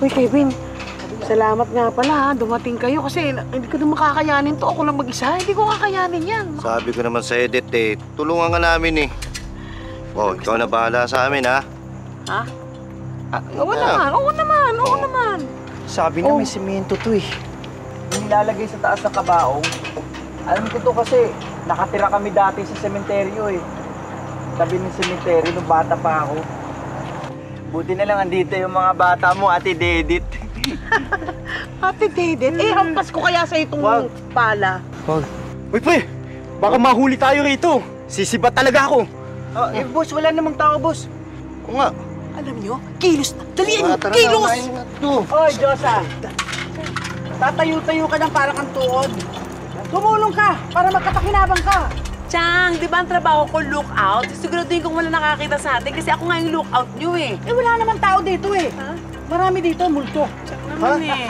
Uy, Kevin, salamat nga pala ha. Dumating kayo kasi hindi ko naman kakayanin to. Ako lang mag-isa. Hindi ko kakayanin yan. Sabi ko naman sa Edith eh, tulungan ka namin eh. Wow, ikaw na bahala sa amin ha. Ha? Oo naman. Sabi na may semento to eh. Yung nilalagay sa taas ng kabaong. Alam ko to kasi nakatira kami dati sa sementeryo eh. Tabi ng sementeryo nung bata pa ako. Buti na lang andito yung mga bata mo, Ate Dedit. Ate Dedit? Eh, hampas ko kaya sa itong pala. Uy, pre! Baka mahuli tayo rito. Sisibat talaga ako. Boss, wala namang tao, boss. Oo nga. Alam nyo, kilos na. Daliin nyo, kilos! Oy, Josa! Tatayo-tayo ka ng parang kang tuod. Tumulong ka para magkapakinabang ka. Chang, di ba ang trabaho ko lookout? Siguraduhin kong wala nakakita sa atin kasi ako nga yung lookout nyo eh. Eh, wala naman tao dito eh. Ha? Marami dito, multo. Chang naman eh.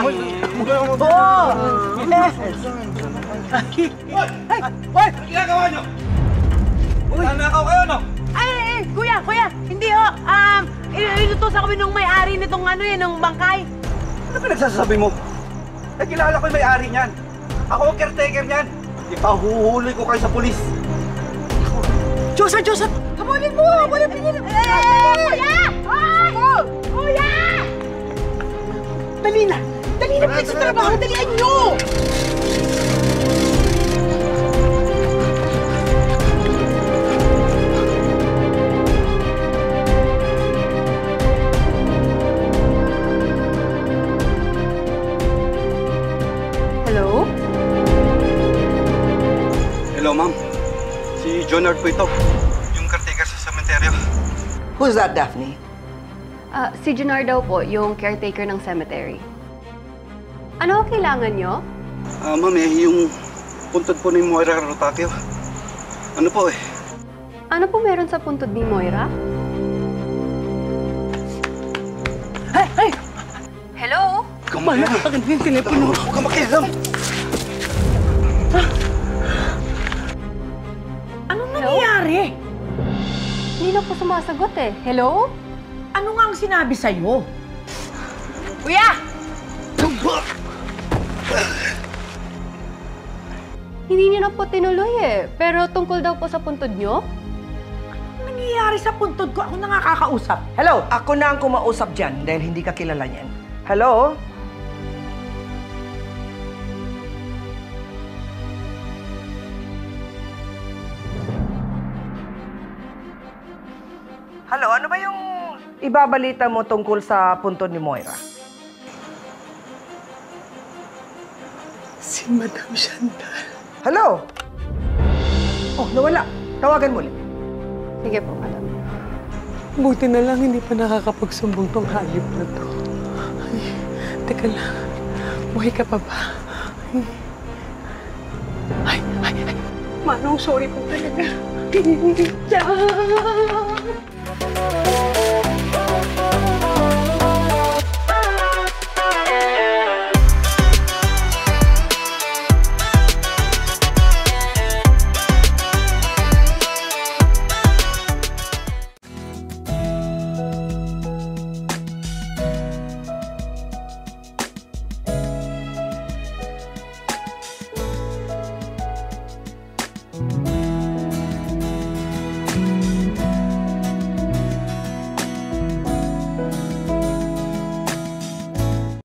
Oo! Yes! Hoy! Ano ginagawa nyo? Nanakaw kayo, no? Ay, kuya, hindi ho. Inutusan kami nung may-ari nitong nung bangkay. Ano pinagsasabi mo? Nakilala ko yung may-ari niyan. Ako ang caretaker niyan. Ipahuhuli ko kayo sa pulis. Joseph! Habulin mo! Habulin mo! Kuya! Kuya! Dali na! Dali na, please, sa trabaho! Dalian nyo! Hello? Hello, ma'am. Si Jonard po ito. Yung caretaker sa cemetery. Who's that, Daphne? Si Junard daw po, yung caretaker ng cemetery. Ano kailangan nyo? Ma'am, yung puntod po ni Moira Rotakio. Ano po eh? Ano po meron sa puntod ni Moira? Hey! Hello? Kumala! Akin yung telepono! Huwag ka makialam! Anong nangyayari? Hindi na po sumasagot eh. Hello? Ano nga ang sinabi sa'yo? Kuya! Hindi niyo na po tinuloy eh. Pero tungkol daw po sa puntod nyo? Anong nangyayari sa puntod ko? Ako na nga kakausap. Hello, ako na ang kumausap dyan dahil hindi ka kilala niyan. Hello? Hello, ano ba yung ibabalita mo tungkol sa puntod ni Moira? Si Madam Chantal. Hello? Oh, nawala. Tawagan mo ulit. Sige po, madam. Buti na lang hindi pa nakakapagsumbong tong hayop na to. Ay, teka lang. Buhay ka pa ba? Ay. Manong, sorry po talaga.